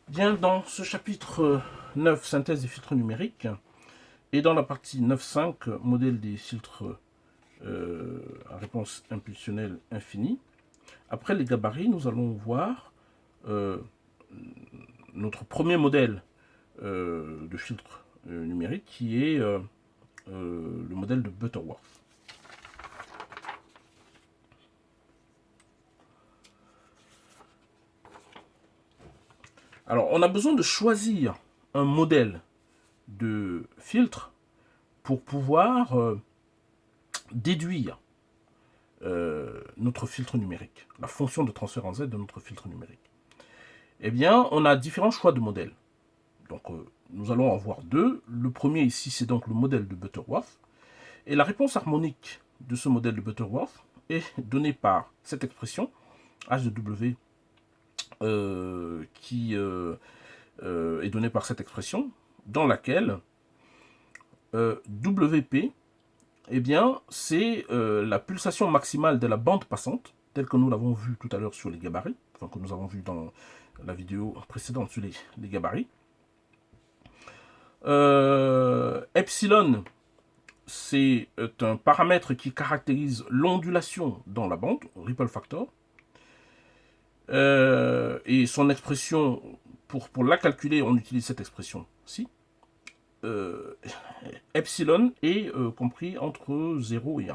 Bien, dans ce chapitre 9, synthèse des filtres numériques, et dans la partie 9.5, modèle des filtres à réponse impulsionnelle infinie, après les gabarits, nous allons voir notre premier modèle de filtre numérique qui est le modèle de Butterworth. Alors, on a besoin de choisir un modèle de filtre pour pouvoir déduire notre filtre numérique, la fonction de transfert en Z de notre filtre numérique. Eh bien, on a différents choix de modèles. Donc, nous allons en voir deux. Le premier ici, c'est donc le modèle de Butterworth. Et la réponse harmonique de ce modèle de Butterworth est donnée par cette expression, H de W, qui est donnée par cette expression, dans laquelle WP, eh bien, c'est la pulsation maximale de la bande passante, telle que nous l'avons vu tout à l'heure sur les gabarits, enfin que nous avons vu dans la vidéo précédente sur les gabarits. Epsilon, c'est un paramètre qui caractérise l'ondulation dans la bande, ripple factor. Et son expression, pour la calculer, on utilise cette expression-ci. Epsilon est compris entre 0 et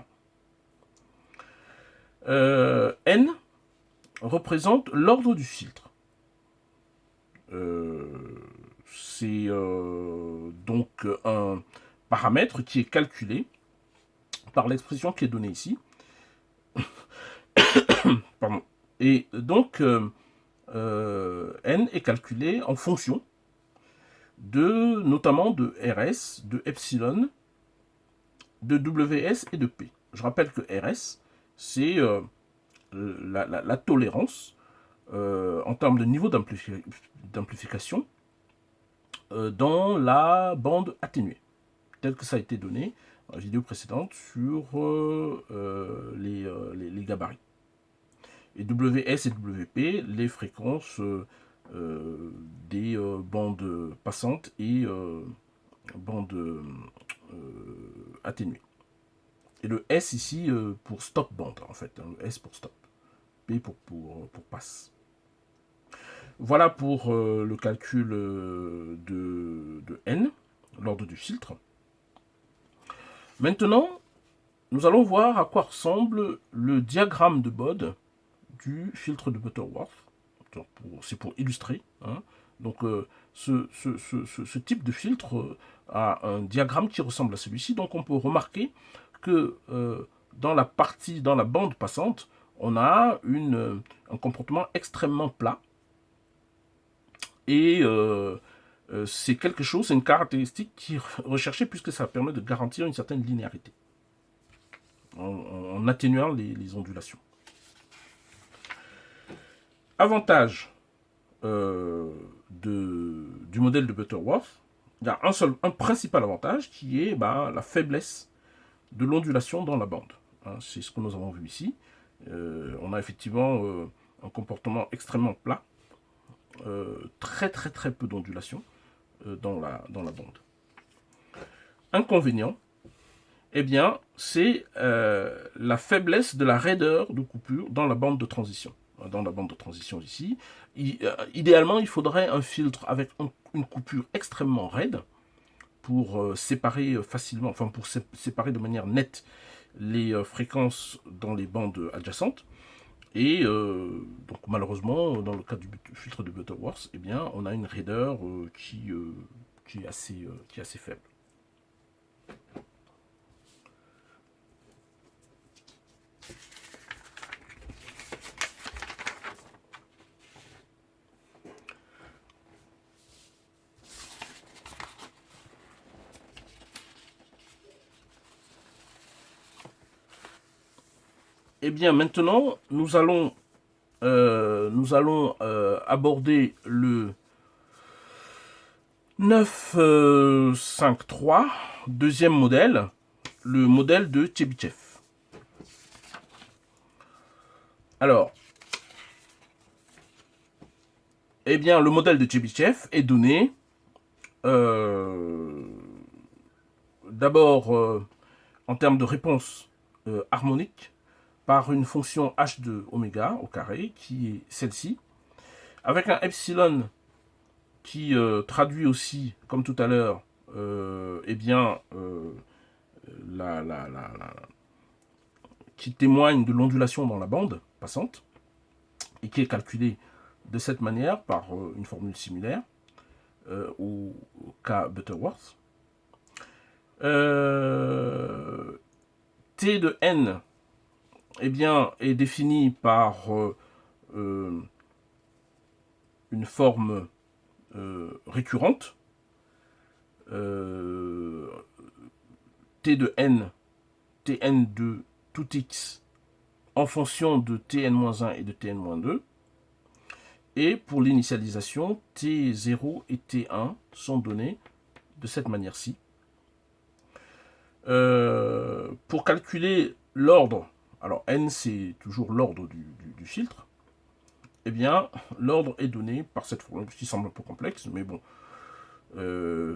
1. N représente l'ordre du filtre. C'est donc un paramètre qui est calculé par l'expression qui est donnée ici. Pardon. Et donc, N est calculé en fonction notamment de RS, de Epsilon, de WS et de P. Je rappelle que RS, c'est la tolérance en termes de niveau d'amplification dans la bande atténuée, tel que ça a été donné dans la vidéo précédente sur les gabarits. Et WS et WP, les fréquences des bandes passantes et bandes atténuées. Et le S ici pour stop band, en fait. Hein, le S pour stop. P pour passe. Voilà pour le calcul de N, l'ordre du filtre. Maintenant, nous allons voir à quoi ressemble le diagramme de Bode du filtre de Butterworth. C'est pour illustrer. Hein. Donc, ce type de filtre a un diagramme qui ressemble à celui-ci. Donc, on peut remarquer que dans la bande passante, on a un comportement extrêmement plat. Et c'est quelque chose, c'est une caractéristique qui est recherchée puisque ça permet de garantir une certaine linéarité en atténuant les ondulations. Avantage du modèle de Butterworth, il y a un principal avantage qui est la faiblesse de l'ondulation dans la bande. Hein, c'est ce que nous avons vu ici. On a effectivement un comportement extrêmement plat, très très très peu d'ondulation dans la bande. Inconvénient, eh bien, c'est la faiblesse de la raideur de coupure dans la bande de transition. Dans la bande de transition ici, idéalement, il faudrait un filtre avec une coupure extrêmement raide pour séparer facilement, enfin pour séparer de manière nette les fréquences dans les bandes adjacentes. Et donc malheureusement, dans le cas du filtre de Butterworth, eh bien, on a une raideur qui est assez faible. Eh bien, maintenant, nous allons aborder le 9.5.3, deuxième modèle, le modèle de Tchebychev. Alors, eh bien, le modèle de Chebyshev est donné d'abord en termes de réponse harmonique par une fonction h de oméga au carré, qui est celle-ci, avec un epsilon qui traduit aussi, comme tout à l'heure, eh bien, qui témoigne de l'ondulation dans la bande passante, et qui est calculé de cette manière par une formule similaire au cas Butterworth. T de n, eh bien, est défini par une forme récurrente. T de n, Tn de tout x en fonction de Tn-1 et de Tn-2. Et pour l'initialisation, T0 et T1 sont donnés de cette manière-ci. Pour calculer l'ordre, alors n c'est toujours l'ordre du filtre, eh bien l'ordre est donné par cette formule qui semble un peu complexe, mais bon,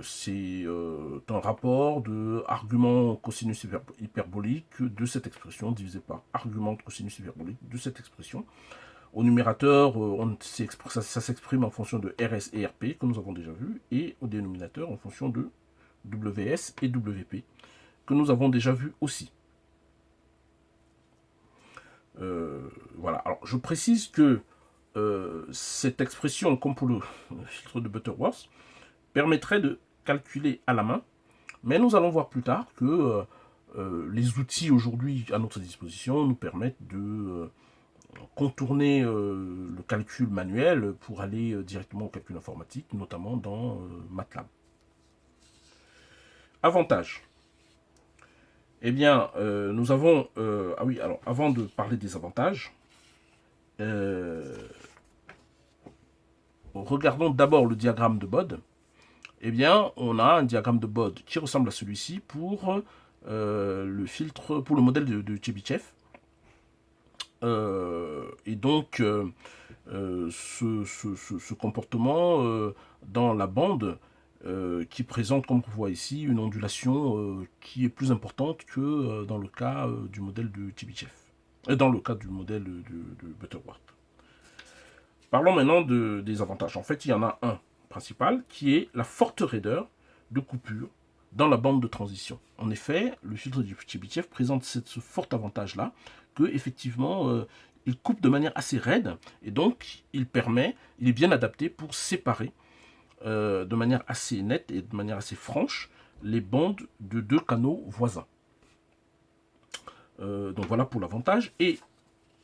c'est un rapport de argument cosinus hyperbolique de cette expression divisé par argument de cosinus hyperbolique de cette expression. Au numérateur, ça s'exprime en fonction de RS et RP, que nous avons déjà vu, et au dénominateur en fonction de WS et WP, que nous avons déjà vu aussi. Voilà. Alors, je précise que cette expression, comme pour le filtre de Butterworth, permettrait de calculer à la main, mais nous allons voir plus tard que les outils aujourd'hui à notre disposition nous permettent de contourner le calcul manuel pour aller directement au calcul informatique, notamment dans MATLAB. Avantages. Eh bien, nous avons... ah oui, alors, avant de parler des avantages, regardons d'abord le diagramme de Bode. Eh bien, on a un diagramme de Bode qui ressemble à celui-ci pour le filtre, pour le modèle de Chebyshev. Et donc, ce comportement dans la bande qui présente, comme on voit ici, une ondulation qui est plus importante que dans le cas du modèle de Chebyshev, et dans le cas du modèle de Butterworth. Parlons maintenant des avantages. En fait, il y en a un principal qui est la forte raideur de coupure dans la bande de transition. En effet, le filtre de Chebyshev présente ce fort avantage-là, que effectivement il coupe de manière assez raide, et donc il est bien adapté pour séparer de manière assez nette et de manière assez franche les bandes de deux canaux voisins. Donc voilà pour l'avantage. Et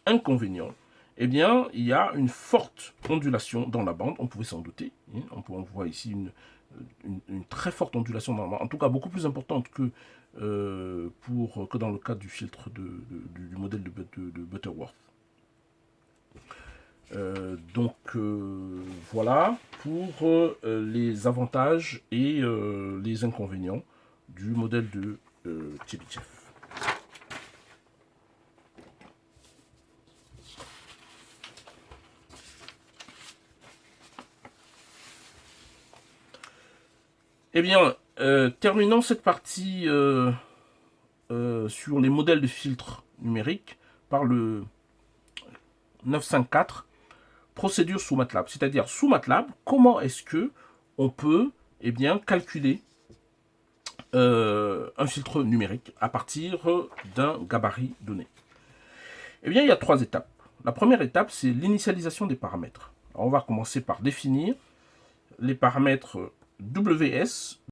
inconvénient, eh bien, il y a une forte ondulation dans la bande, on pouvait s'en douter. On voit ici une très forte ondulation dans la bande, en tout cas beaucoup plus importante que dans le cas du filtre du modèle de Butterworth. Voilà pour les avantages et les inconvénients du modèle de Chebyshev. Eh bien, terminons cette partie sur les modèles de filtres numériques par le 954, procédure sous MATLAB. C'est-à-dire, sous MATLAB, comment est-ce que on peut calculer un filtre numérique à partir d'un gabarit donné? Eh bien, il y a 3 étapes. La première étape, c'est l'initialisation des paramètres. Alors, on va commencer par définir les paramètres WS,